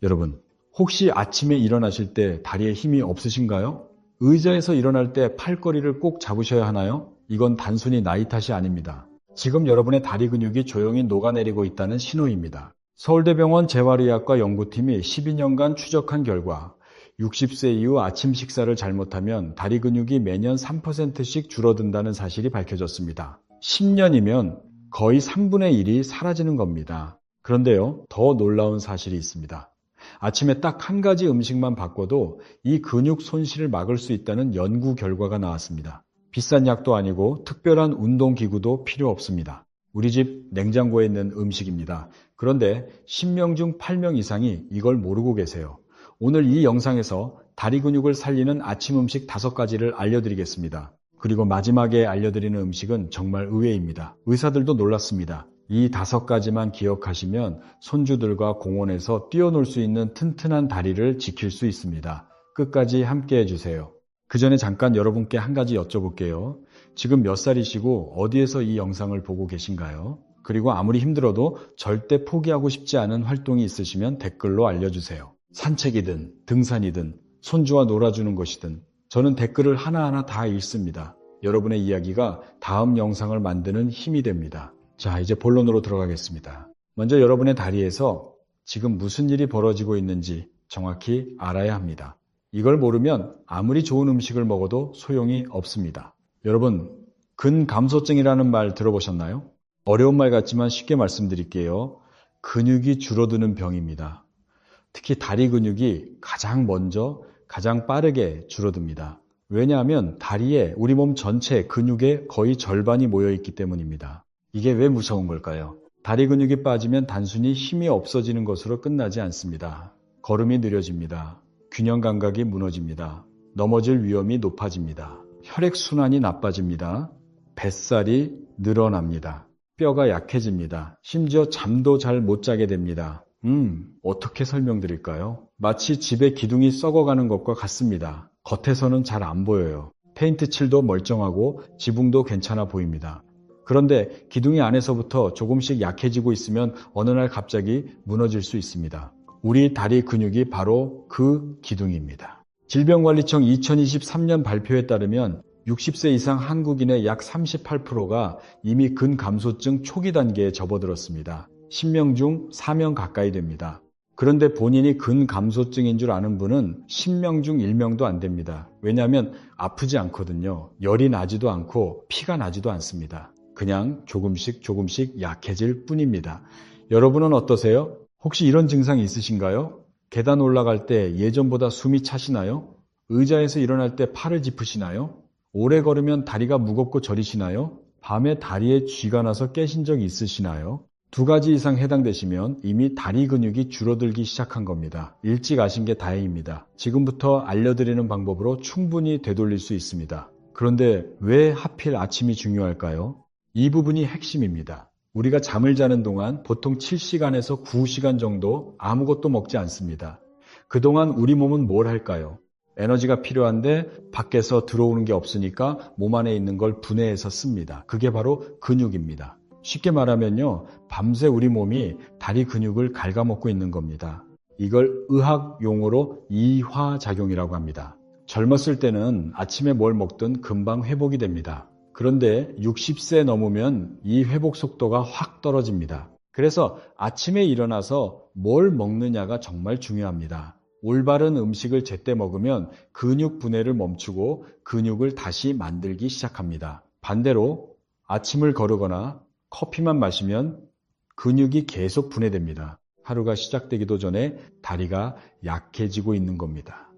여러분, 혹시 아침에 일어나실 때 다리에 힘이 없으신가요? 의자에서 일어날 때 팔걸이를 꼭 잡으셔야 하나요? 이건 단순히 나이 탓이 아닙니다. 지금 여러분의 다리 근육이 조용히 녹아내리고 있다는 신호입니다. 서울대병원 재활의학과 연구팀이 12년간 추적한 결과 60세 이후 아침 식사를 잘못하면 다리 근육이 매년 3%씩 줄어든다는 사실이 밝혀졌습니다. 10년이면 거의 3분의 1이 사라지는 겁니다. 그런데요, 더 놀라운 사실이 있습니다. 아침에 딱 한 가지 음식만 바꿔도 이 근육 손실을 막을 수 있다는 연구 결과가 나왔습니다. 비싼 약도 아니고 특별한 운동기구도 필요 없습니다. 우리 집 냉장고에 있는 음식입니다. 그런데 10명 중 8명 이상이 이걸 모르고 계세요. 오늘 이 영상에서 다리 근육을 살리는 아침 음식 5가지를 알려드리겠습니다. 그리고 마지막에 알려드리는 음식은 정말 의외입니다. 의사들도 놀랐습니다. 이 5가지만 기억하시면 손주들과 공원에서 뛰어놀 수 있는 튼튼한 다리를 지킬 수 있습니다. 끝까지 함께 해주세요. 그 전에 잠깐 여러분께 한 가지 여쭤볼게요. 지금 몇 살이시고 어디에서 이 영상을 보고 계신가요? 그리고 아무리 힘들어도 절대 포기하고 싶지 않은 활동이 있으시면 댓글로 알려주세요. 산책이든 등산이든 손주와 놀아주는 것이든 저는 댓글을 하나하나 다 읽습니다. 여러분의 이야기가 다음 영상을 만드는 힘이 됩니다. 자, 이제 본론으로 들어가겠습니다. 먼저 여러분의 다리에서 지금 무슨 일이 벌어지고 있는지 정확히 알아야 합니다. 이걸 모르면 아무리 좋은 음식을 먹어도 소용이 없습니다. 여러분, 근감소증이라는 말 들어보셨나요? 어려운 말 같지만 쉽게 말씀드릴게요. 근육이 줄어드는 병입니다. 특히 다리 근육이 가장 먼저, 가장 빠르게 줄어듭니다. 왜냐하면 다리에 우리 몸 전체 근육의 거의 절반이 모여있기 때문입니다. 이게 왜 무서운 걸까요? 다리 근육이 빠지면 단순히 힘이 없어지는 것으로 끝나지 않습니다. 걸음이 느려집니다. 균형 감각이 무너집니다. 넘어질 위험이 높아집니다. 혈액순환이 나빠집니다. 뱃살이 늘어납니다. 뼈가 약해집니다. 심지어 잠도 잘 못 자게 됩니다. 어떻게 설명드릴까요? 마치 집의 기둥이 썩어가는 것과 같습니다. 겉에서는 잘 안 보여요. 페인트 칠도 멀쩡하고 지붕도 괜찮아 보입니다. 그런데 기둥이 안에서부터 조금씩 약해지고 있으면 어느 날 갑자기 무너질 수 있습니다. 우리 다리 근육이 바로 그 기둥입니다. 질병관리청 2023년 발표에 따르면 60세 이상 한국인의 약 38%가 이미 근감소증 초기 단계에 접어들었습니다. 10명 중 4명 가까이 됩니다. 그런데 본인이 근감소증인 줄 아는 분은 10명 중 1명도 안 됩니다. 왜냐하면 아프지 않거든요. 열이 나지도 않고 피가 나지도 않습니다. 그냥 조금씩 약해질 뿐입니다. 여러분은 어떠세요? 혹시 이런 증상이 있으신가요? 계단 올라갈 때 예전보다 숨이 차시나요? 의자에서 일어날 때 팔을 짚으시나요? 오래 걸으면 다리가 무겁고 저리시나요? 밤에 다리에 쥐가 나서 깨신 적이 있으시나요? 2가지 이상 해당되시면 이미 다리 근육이 줄어들기 시작한 겁니다. 일찍 아신 게 다행입니다. 지금부터 알려드리는 방법으로 충분히 되돌릴 수 있습니다. 그런데 왜 하필 아침이 중요할까요? 이 부분이 핵심입니다. 우리가 잠을 자는 동안 보통 7시간에서 9시간 정도 아무것도 먹지 않습니다. 그동안 우리 몸은 뭘 할까요? 에너지가 필요한데 밖에서 들어오는 게 없으니까 몸 안에 있는 걸 분해해서 씁니다. 그게 바로 근육입니다. 쉽게 말하면요, 밤새 우리 몸이 다리 근육을 갉아먹고 있는 겁니다. 이걸 의학 용어로 이화작용이라고 합니다. 젊었을 때는 아침에 뭘 먹든 금방 회복이 됩니다. 그런데 60세 넘으면 이 회복 속도가 확 떨어집니다. 그래서 아침에 일어나서 뭘 먹느냐가 정말 중요합니다. 올바른 음식을 제때 먹으면 근육 분해를 멈추고 근육을 다시 만들기 시작합니다. 반대로 아침을 거르거나 커피만 마시면 근육이 계속 분해됩니다. 하루가 시작되기도 전에 다리가 약해지고 있는 겁니다.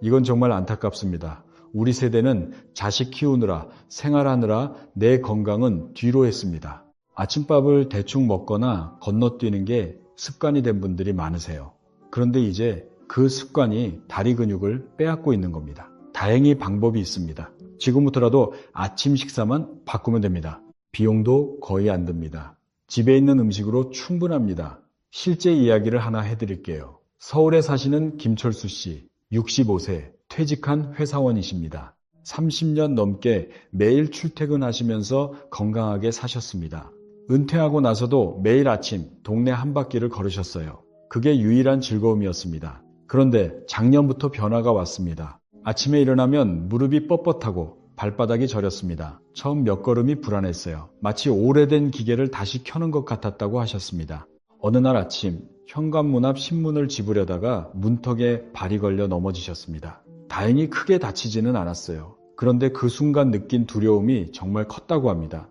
이건 정말 안타깝습니다. 우리 세대는 자식 키우느라 생활하느라 내 건강은 뒤로 했습니다. 아침밥을 대충 먹거나 건너뛰는 게 습관이 된 분들이 많으세요. 그런데 이제 그 습관이 다리 근육을 빼앗고 있는 겁니다. 다행히 방법이 있습니다. 지금부터라도 아침 식사만 바꾸면 됩니다. 비용도 거의 안 듭니다. 집에 있는 음식으로 충분합니다. 실제 이야기를 하나 해드릴게요. 서울에 사시는 김철수 씨, 65세, 퇴직한 회사원이십니다. 30년 넘게 매일 출퇴근하시면서 건강하게 사셨습니다. 은퇴하고 나서도 매일 아침 동네 한 바퀴를 걸으셨어요. 그게 유일한 즐거움이었습니다. 그런데 작년부터 변화가 왔습니다. 아침에 일어나면 무릎이 뻣뻣하고 발바닥이 저렸습니다. 처음 몇 걸음이 불안했어요. 마치 오래된 기계를 다시 켜는 것 같았다고 하셨습니다. 어느 날 아침 현관문 앞 신문을 집으려다가 문턱에 발이 걸려 넘어지셨습니다. 다행히 크게 다치지는 않았어요. 그런데 그 순간 느낀 두려움이 정말 컸다고 합니다.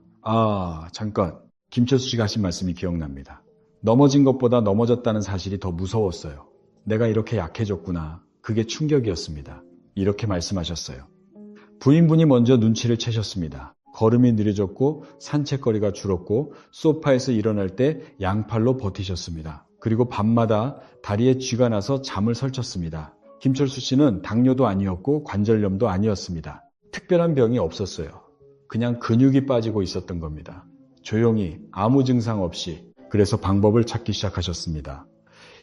잠깐. 김철수 씨가 하신 말씀이 기억납니다. 넘어진 것보다 넘어졌다는 사실이 더 무서웠어요. 내가 이렇게 약해졌구나. 그게 충격이었습니다. 이렇게 말씀하셨어요. 부인분이 먼저 눈치를 채셨습니다. 걸음이 느려졌고 산책거리가 줄었고 소파에서 일어날 때 양팔로 버티셨습니다. 그리고 밤마다 다리에 쥐가 나서 잠을 설쳤습니다. 김철수 씨는 당뇨도 아니었고 관절염도 아니었습니다. 특별한 병이 없었어요. 그냥 근육이 빠지고 있었던 겁니다. 조용히 아무 증상 없이. 그래서 방법을 찾기 시작하셨습니다.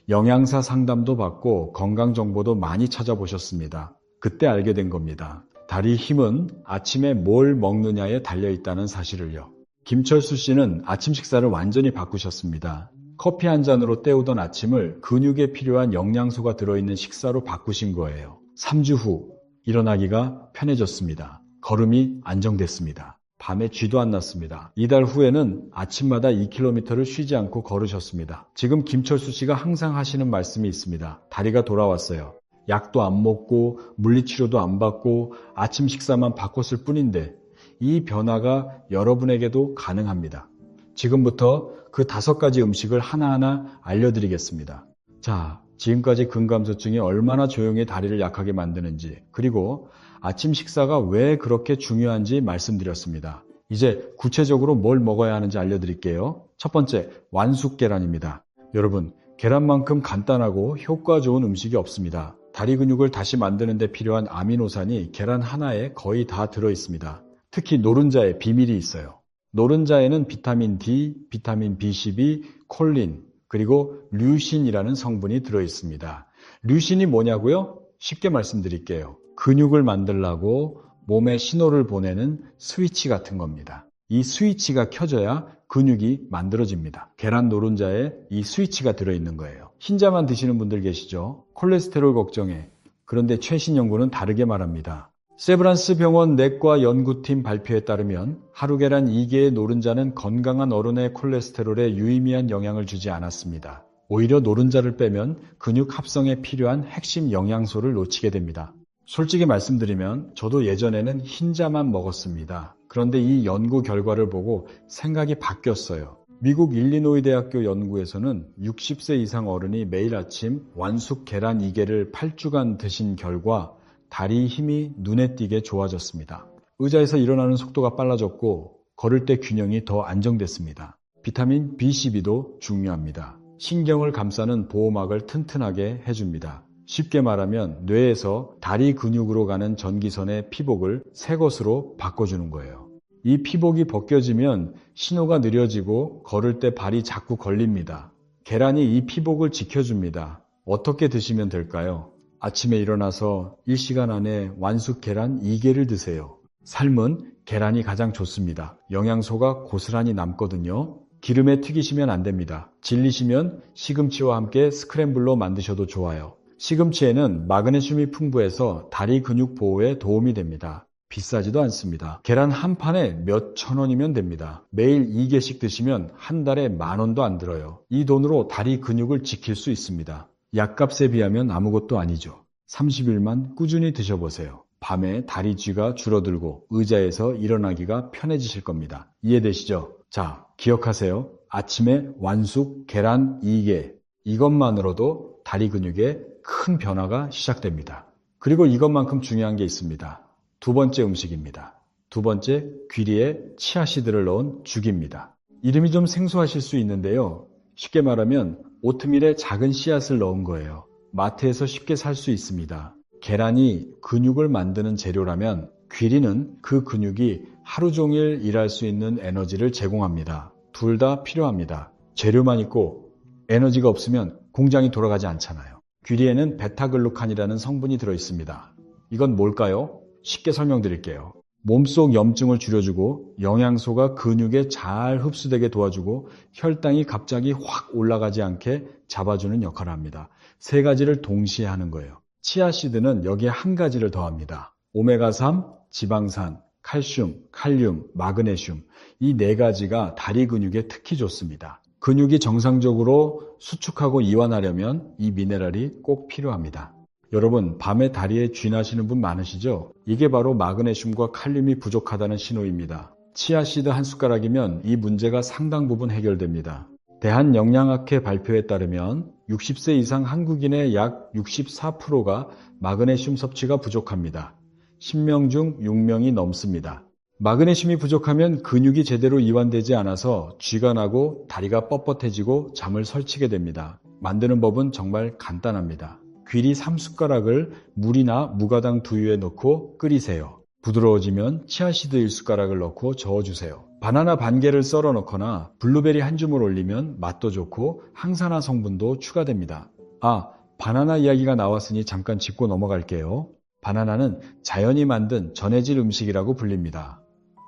영양사 상담도 받고 건강정보도 많이 찾아보셨습니다. 그때 알게 된 겁니다. 다리 힘은 아침에 뭘 먹느냐에 달려있다는 사실을요. 김철수 씨는 아침 식사를 완전히 바꾸셨습니다. 커피 한 잔으로 때우던 아침을 근육에 필요한 영양소가 들어있는 식사로 바꾸신 거예요. 3주 후 일어나기가 편해졌습니다. 걸음이 안정됐습니다. 밤에 쥐도 안 났습니다. 이달 후에는 아침마다 2km를 쉬지 않고 걸으셨습니다. 지금 김철수 씨가 항상 하시는 말씀이 있습니다. 다리가 돌아왔어요. 약도 안 먹고 물리치료도 안 받고 아침 식사만 바꿨을 뿐인데 이 변화가 여러분에게도 가능합니다. 지금부터 그 5가지 음식을 하나하나 알려드리겠습니다. 자, 지금까지 근감소증이 얼마나 조용히 다리를 약하게 만드는지, 그리고 아침 식사가 왜 그렇게 중요한지 말씀드렸습니다. 이제 구체적으로 뭘 먹어야 하는지 알려드릴게요. 첫 번째, 완숙 계란입니다. 여러분, 계란만큼 간단하고 효과 좋은 음식이 없습니다. 다리 근육을 다시 만드는 데 필요한 아미노산이 계란 하나에 거의 다 들어있습니다. 특히 노른자에 비밀이 있어요. 노른자에는 비타민 D, 비타민 B12, 콜린, 그리고 류신이라는 성분이 들어있습니다. 류신이 뭐냐고요? 쉽게 말씀드릴게요. 근육을 만들라고 몸에 신호를 보내는 스위치 같은 겁니다. 이 스위치가 켜져야 근육이 만들어집니다. 계란 노른자에 이 스위치가 들어있는 거예요. 흰자만 드시는 분들 계시죠? 콜레스테롤 걱정에. 그런데 최신 연구는 다르게 말합니다. 세브란스 병원 내과 연구팀 발표에 따르면 하루 계란 2개의 노른자는 건강한 어른의 콜레스테롤에 유의미한 영향을 주지 않았습니다. 오히려 노른자를 빼면 근육 합성에 필요한 핵심 영양소를 놓치게 됩니다. 솔직히 말씀드리면 저도 예전에는 흰자만 먹었습니다. 그런데 이 연구 결과를 보고 생각이 바뀌었어요. 미국 일리노이 대학교 연구에서는 60세 이상 어른이 매일 아침 완숙 계란 2개를 8주간 드신 결과 다리 힘이 눈에 띄게 좋아졌습니다. 의자에서 일어나는 속도가 빨라졌고 걸을 때 균형이 더 안정됐습니다. 비타민 B12도 중요합니다. 신경을 감싸는 보호막을 튼튼하게 해줍니다. 쉽게 말하면 뇌에서 다리 근육으로 가는 전기선의 피복을 새 것으로 바꿔주는 거예요. 이 피복이 벗겨지면 신호가 느려지고 걸을 때 발이 자꾸 걸립니다. 계란이 이 피복을 지켜줍니다. 어떻게 드시면 될까요? 아침에 일어나서 1시간 안에 완숙 계란 2개를 드세요. 삶은 계란이 가장 좋습니다. 영양소가 고스란히 남거든요. 기름에 튀기시면 안 됩니다. 질리시면 시금치와 함께 스크램블로 만드셔도 좋아요. 시금치에는 마그네슘이 풍부해서 다리 근육 보호에 도움이 됩니다. 비싸지도 않습니다. 계란 한 판에 몇천 원이면 됩니다. 매일 2개씩 드시면 한 달에 10,000원도 안 들어요. 이 돈으로 다리 근육을 지킬 수 있습니다. 약값에 비하면 아무것도 아니죠. 30일만 꾸준히 드셔보세요. 밤에 다리 쥐가 줄어들고 의자에서 일어나기가 편해지실 겁니다. 이해되시죠? 자, 기억하세요. 아침에 완숙 계란 2개. 이것만으로도 다리 근육에 큰 변화가 시작됩니다. 그리고 이것만큼 중요한 게 있습니다. 두 번째 음식입니다. 두 번째, 귀리에 치아씨드를 넣은 죽입니다. 이름이 좀 생소하실 수 있는데요. 쉽게 말하면 오트밀에 작은 씨앗을 넣은 거예요. 마트에서 쉽게 살 수 있습니다. 계란이 근육을 만드는 재료라면 귀리는 그 근육이 하루 종일 일할 수 있는 에너지를 제공합니다. 둘 다 필요합니다. 재료만 있고 에너지가 없으면 공장이 돌아가지 않잖아요. 귀리에는 베타글루칸이라는 성분이 들어있습니다. 이건 뭘까요? 쉽게 설명드릴게요. 몸속 염증을 줄여주고 영양소가 근육에 잘 흡수되게 도와주고 혈당이 갑자기 확 올라가지 않게 잡아주는 역할을 합니다. 세 가지를 동시에 하는 거예요. 치아씨드는 여기에 한 가지를 더합니다. 오메가3, 지방산, 칼슘, 칼륨, 마그네슘 이 네 가지가 다리 근육에 특히 좋습니다. 근육이 정상적으로 수축하고 이완하려면 이 미네랄이 꼭 필요합니다. 여러분, 밤에 다리에 쥐나시는 분 많으시죠? 이게 바로 마그네슘과 칼륨이 부족하다는 신호입니다. 치아씨드 한 숟가락이면 이 문제가 상당 부분 해결됩니다. 대한영양학회 발표에 따르면 60세 이상 한국인의 약 64%가 마그네슘 섭취가 부족합니다. 10명 중 6명이 넘습니다. 마그네슘이 부족하면 근육이 제대로 이완되지 않아서 쥐가 나고 다리가 뻣뻣해지고 잠을 설치게 됩니다. 만드는 법은 정말 간단합니다. 귀리 3숟가락을 물이나 무가당 두유에 넣고 끓이세요. 부드러워지면 치아씨드 1숟가락을 넣고 저어주세요. 바나나 반 개를 썰어 넣거나 블루베리 한 줌을 올리면 맛도 좋고 항산화 성분도 추가됩니다. 바나나 이야기가 나왔으니 잠깐 짚고 넘어갈게요. 바나나는 자연이 만든 전해질 음식이라고 불립니다.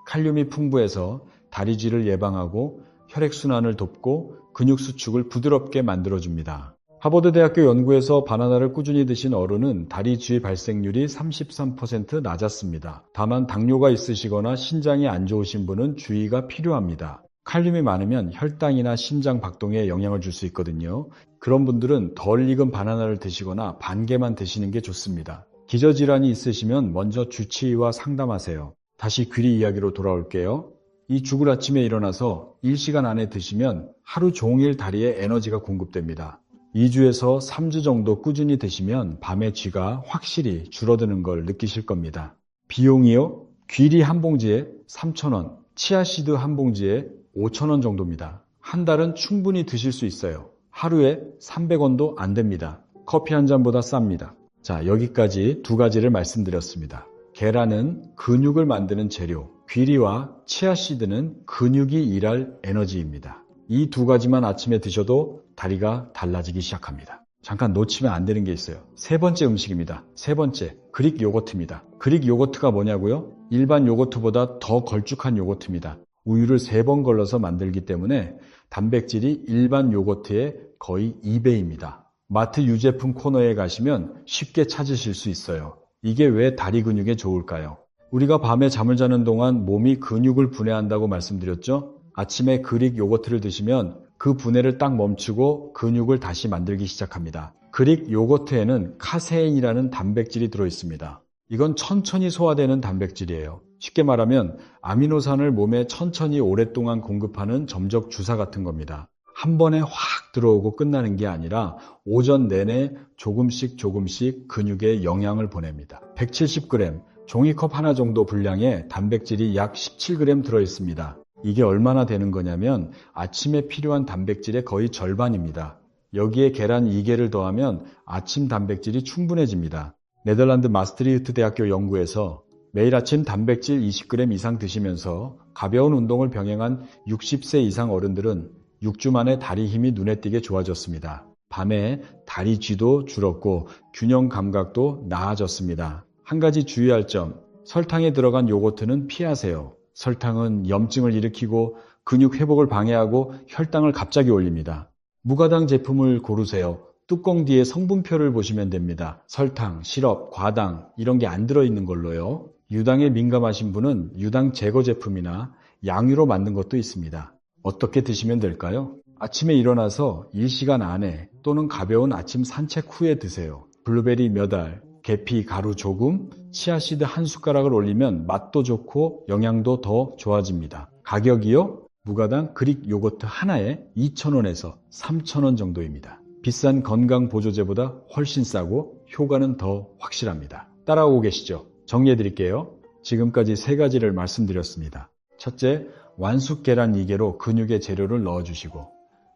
칼륨이 풍부해서 다리쥐를 예방하고 혈액순환을 돕고 근육 수축을 부드럽게 만들어줍니다. 하버드 대학교 연구에서 바나나를 꾸준히 드신 어른은 다리쥐 발생률이 33% 낮았습니다. 다만 당뇨가 있으시거나 신장이 안 좋으신 분은 주의가 필요합니다. 칼륨이 많으면 혈당이나 심장 박동에 영향을 줄 수 있거든요. 그런 분들은 덜 익은 바나나를 드시거나 반 개만 드시는 게 좋습니다. 기저질환이 있으시면 먼저 주치의와 상담하세요. 다시 귀리 이야기로 돌아올게요. 이 죽을 아침에 일어나서 1시간 안에 드시면 하루 종일 다리에 에너지가 공급됩니다. 2주에서 3주 정도 꾸준히 드시면 밤의 쥐가 확실히 줄어드는 걸 느끼실 겁니다. 비용이요? 귀리 한 봉지에 3,000원, 치아씨드 한 봉지에 5,000원 정도입니다. 한 달은 충분히 드실 수 있어요. 하루에 300원도 안 됩니다. 커피 한 잔보다 쌉니다. 자, 여기까지 두 가지를 말씀드렸습니다. 계란은 근육을 만드는 재료, 귀리와 치아씨드는 근육이 일할 에너지입니다. 이 두 가지만 아침에 드셔도 다리가 달라지기 시작합니다. 잠깐 놓치면 안 되는 게 있어요. 세 번째 음식입니다. 세 번째, 그릭 요거트입니다. 그릭 요거트가 뭐냐고요? 일반 요거트보다 더 걸쭉한 요거트입니다. 우유를 3번 걸러서 만들기 때문에 단백질이 일반 요거트의 거의 2배입니다. 마트 유제품 코너에 가시면 쉽게 찾으실 수 있어요. 이게 왜 다리 근육에 좋을까요? 우리가 밤에 잠을 자는 동안 몸이 근육을 분해한다고 말씀드렸죠? 아침에 그릭 요거트를 드시면 그 분해를 딱 멈추고 근육을 다시 만들기 시작합니다. 그릭 요거트에는 카세인이라는 단백질이 들어있습니다. 이건 천천히 소화되는 단백질이에요. 쉽게 말하면 아미노산을 몸에 천천히 오랫동안 공급하는 점적 주사 같은 겁니다. 한 번에 확 들어오고 끝나는 게 아니라 오전 내내 조금씩 근육에 영양을 보냅니다. 170g, 종이컵 하나 정도 분량의 단백질이 약 17g 들어있습니다. 이게 얼마나 되는 거냐면 아침에 필요한 단백질의 거의 절반입니다. 여기에 계란 2개를 더하면 아침 단백질이 충분해집니다. 네덜란드 마스트리흐트 대학교 연구에서 매일 아침 단백질 20g 이상 드시면서 가벼운 운동을 병행한 60세 이상 어른들은 6주 만에 다리 힘이 눈에 띄게 좋아졌습니다. 밤에 다리 쥐도 줄었고 균형 감각도 나아졌습니다. 한 가지 주의할 점, 설탕에 들어간 요거트는 피하세요. 설탕은 염증을 일으키고 근육 회복을 방해하고 혈당을 갑자기 올립니다. 무가당 제품을 고르세요. 뚜껑 뒤에 성분표를 보시면 됩니다. 설탕, 시럽, 과당 이런 게 안 들어있는 걸로요. 유당에 민감하신 분은 유당 제거 제품이나 양유로 만든 것도 있습니다. 어떻게 드시면 될까요? 아침에 일어나서 1시간 안에 또는 가벼운 아침 산책 후에 드세요. 블루베리 몇 알, 계피 가루 조금, 치아씨드 한 숟가락을 올리면 맛도 좋고 영양도 더 좋아집니다. 가격이요? 무가당 그릭 요거트 하나에 2,000원에서 3,000원 정도입니다. 비싼 건강 보조제보다 훨씬 싸고 효과는 더 확실합니다. 따라오고 계시죠? 정리해 드릴게요. 지금까지 3가지를 말씀드렸습니다. 첫째, 완숙 계란 2개로 근육의 재료를 넣어주시고,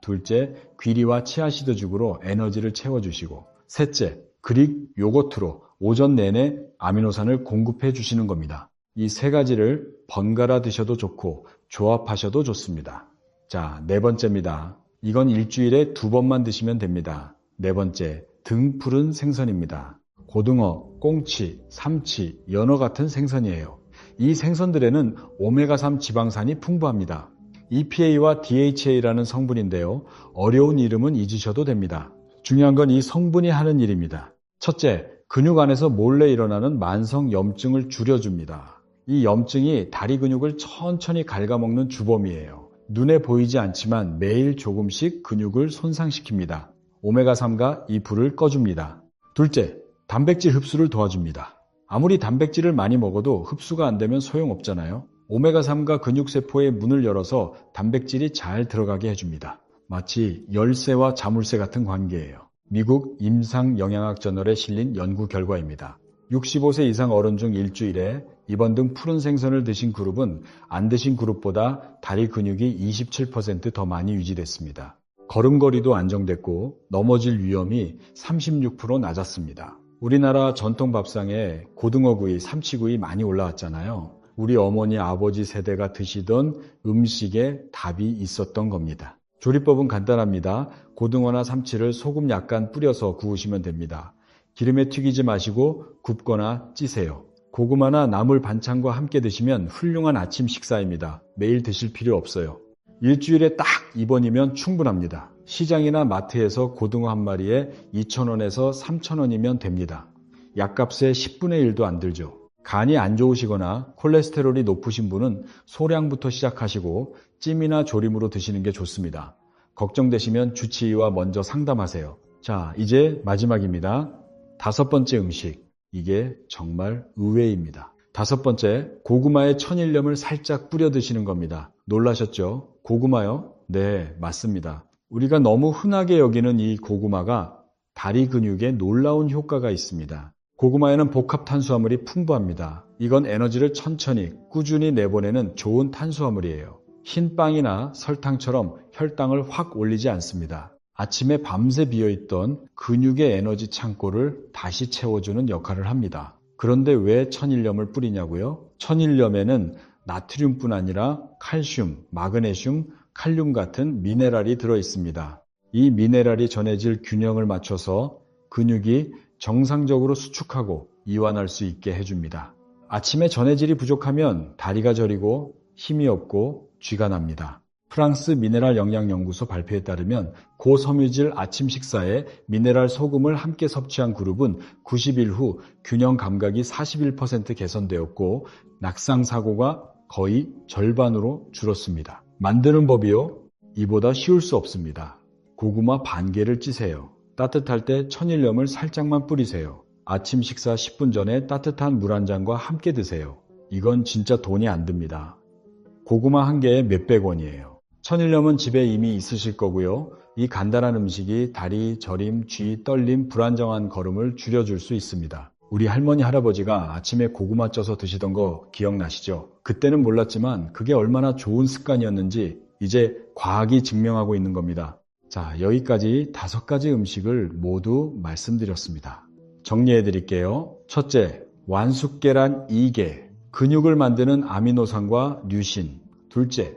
둘째, 귀리와 치아씨드 죽으로 에너지를 채워주시고, 셋째, 그릭 요거트로 오전 내내 아미노산을 공급해 주시는 겁니다. 이 3가지를 번갈아 드셔도 좋고 조합하셔도 좋습니다. 자, 4번째입니다. 이건 일주일에 2번만 드시면 됩니다. 4번째, 등푸른 생선입니다. 고등어, 꽁치, 삼치, 연어 같은 생선이에요. 이 생선들에는 오메가3 지방산이 풍부합니다. EPA와 DHA라는 성분인데요. 어려운 이름은 잊으셔도 됩니다. 중요한 건 이 성분이 하는 일입니다. 첫째, 근육 안에서 몰래 일어나는 만성 염증을 줄여줍니다. 이 염증이 다리 근육을 천천히 갉아먹는 주범이에요. 눈에 보이지 않지만 매일 조금씩 근육을 손상시킵니다. 오메가3가 이 불을 꺼줍니다. 둘째, 단백질 흡수를 도와줍니다. 아무리 단백질을 많이 먹어도 흡수가 안 되면 소용없잖아요. 오메가3가 근육세포의 문을 열어서 단백질이 잘 들어가게 해줍니다. 마치 열쇠와 자물쇠 같은 관계예요. 미국 임상영양학 저널에 실린 연구 결과입니다. 65세 이상 어른 중 일주일에 이번 등 푸른 생선을 드신 그룹은 안 드신 그룹보다 다리 근육이 27% 더 많이 유지됐습니다. 걸음걸이도 안정됐고 넘어질 위험이 36% 낮았습니다. 우리나라 전통 밥상에 고등어구이, 삼치구이 많이 올라왔잖아요. 우리 어머니, 아버지 세대가 드시던 음식에 답이 있었던 겁니다. 조리법은 간단합니다. 고등어나 삼치를 소금 약간 뿌려서 구우시면 됩니다. 기름에 튀기지 마시고 굽거나 찌세요. 고구마나 나물 반찬과 함께 드시면 훌륭한 아침 식사입니다. 매일 드실 필요 없어요. 일주일에 딱 2번이면 충분합니다. 시장이나 마트에서 고등어 한 마리에 2,000원에서 3,000원이면 됩니다. 약값의 10분의 1도 안 들죠. 간이 안 좋으시거나 콜레스테롤이 높으신 분은 소량부터 시작하시고 찜이나 조림으로 드시는 게 좋습니다. 걱정되시면 주치의와 먼저 상담하세요. 자, 이제 마지막입니다. 5번째 음식. 이게 정말 의외입니다. 5번째, 고구마에 천일염을 살짝 뿌려 드시는 겁니다. 놀라셨죠? 고구마요? 네, 맞습니다. 우리가 너무 흔하게 여기는 이 고구마가 다리 근육에 놀라운 효과가 있습니다. 고구마에는 복합 탄수화물이 풍부합니다. 이건 에너지를 천천히 꾸준히 내보내는 좋은 탄수화물이에요. 흰 빵이나 설탕처럼 혈당을 확 올리지 않습니다. 아침에 밤새 비어있던 근육의 에너지 창고를 다시 채워주는 역할을 합니다. 그런데 왜 천일염을 뿌리냐고요? 천일염에는 나트륨뿐 아니라 칼슘, 마그네슘, 칼륨 같은 미네랄이 들어있습니다. 이 미네랄이 전해질 균형을 맞춰서 근육이 정상적으로 수축하고 이완할 수 있게 해줍니다. 아침에 전해질이 부족하면 다리가 저리고 힘이 없고 쥐가 납니다. 프랑스 미네랄 영양연구소 발표에 따르면 고섬유질 아침 식사에 미네랄 소금을 함께 섭취한 그룹은 90일 후 균형 감각이 41% 개선되었고 낙상 사고가 거의 절반으로 줄었습니다. 만드는 법이요? 이보다 쉬울 수 없습니다. 고구마 반 개를 찌세요. 따뜻할 때 천일염을 살짝만 뿌리세요. 아침 식사 10분 전에 따뜻한 물 한 잔과 함께 드세요. 이건 진짜 돈이 안 듭니다. 고구마 한 개에 몇백 원이에요. 천일염은 집에 이미 있으실 거고요. 이 간단한 음식이 다리, 저림, 쥐, 떨림, 불안정한 걸음을 줄여줄 수 있습니다. 우리 할머니, 할아버지가 아침에 고구마 쪄서 드시던 거 기억나시죠? 그때는 몰랐지만 그게 얼마나 좋은 습관이었는지 이제 과학이 증명하고 있는 겁니다. 자, 여기까지 5가지 음식을 모두 말씀드렸습니다. 정리해 드릴게요. 첫째, 완숙계란 2개, 근육을 만드는 아미노산과 류신. 둘째,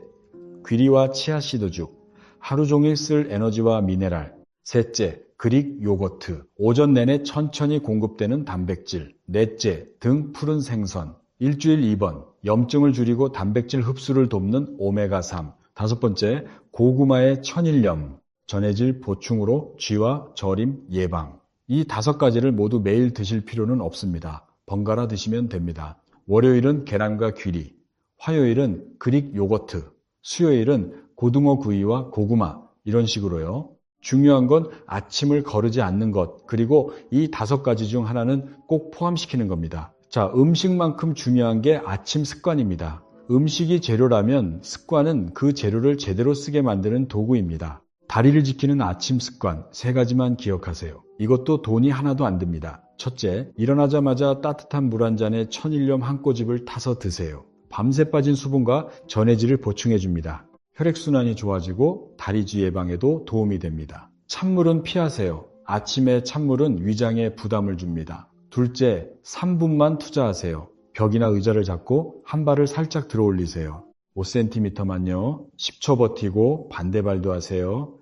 귀리와 치아씨드죽, 하루 종일 쓸 에너지와 미네랄. 셋째, 그릭 요거트, 오전 내내 천천히 공급되는 단백질. 넷째, 등 푸른 생선. 일주일 2번, 염증을 줄이고 단백질 흡수를 돕는 오메가3. 5번째, 고구마의 천일염, 전해질 보충으로 쥐와 저림 예방. 이 5가지를 모두 매일 드실 필요는 없습니다. 번갈아 드시면 됩니다. 월요일은 계란과 귀리, 화요일은 그릭 요거트, 수요일은 고등어 구이와 고구마, 이런 식으로요. 중요한 건 아침을 거르지 않는 것, 그리고 이 5가지 중 하나는 꼭 포함시키는 겁니다. 자, 음식만큼 중요한 게 아침 습관입니다. 음식이 재료라면 습관은 그 재료를 제대로 쓰게 만드는 도구입니다. 다리를 지키는 아침 습관 3가지만 기억하세요. 이것도 돈이 하나도 안 듭니다. 첫째, 일어나자마자 따뜻한 물 한 잔에 천일염 한 꼬집을 타서 드세요. 밤새 빠진 수분과 전해질을 보충해줍니다. 혈액순환이 좋아지고 다리쥐 예방에도 도움이 됩니다. 찬물은 피하세요. 아침에 찬물은 위장에 부담을 줍니다. 둘째, 3분만 투자하세요. 벽이나 의자를 잡고 한 발을 살짝 들어 올리세요. 5cm만요. 10초 버티고 반대발도 하세요.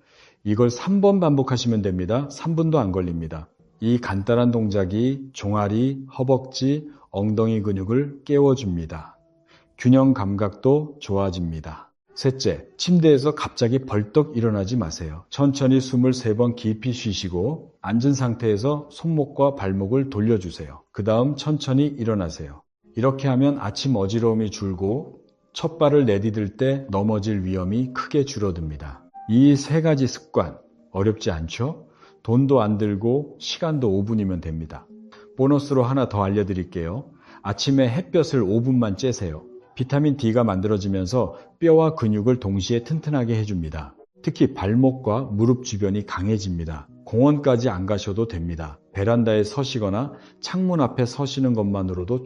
이걸 3번 반복하시면 됩니다. 3분도 안 걸립니다. 이 간단한 동작이 종아리, 허벅지, 엉덩이 근육을 깨워줍니다. 균형 감각도 좋아집니다. 셋째, 침대에서 갑자기 벌떡 일어나지 마세요. 천천히 숨을 3번 깊이 쉬시고 앉은 상태에서 손목과 발목을 돌려주세요. 그 다음 천천히 일어나세요. 이렇게 하면 아침 어지러움이 줄고 첫 발을 내디딜 때 넘어질 위험이 크게 줄어듭니다. 이 3가지 습관 어렵지 않죠? 돈도 안 들고 시간도 5분이면 됩니다. 보너스로 하나 더 알려드릴게요. 아침에 햇볕을 5분만 쬐세요. 비타민 D가 만들어지면서 뼈와 근육을 동시에 튼튼하게 해줍니다. 특히 발목과 무릎 주변이 강해집니다. 공원까지 안 가셔도 됩니다. 베란다에 서시거나 창문 앞에 서시는 것만으로도